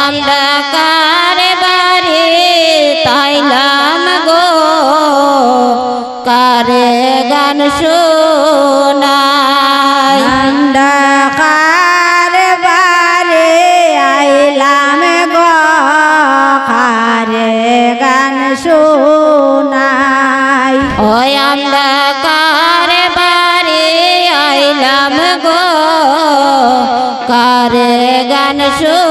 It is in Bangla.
আমরা কারে বাড়ি তাইলাম গো কারে গান শোনাই আমরা কারে বাড়ি আইলাম গো কারে গান শোনাই ওই আমরা কারে বাড়ি আইলাম গো কারে গান শোনাই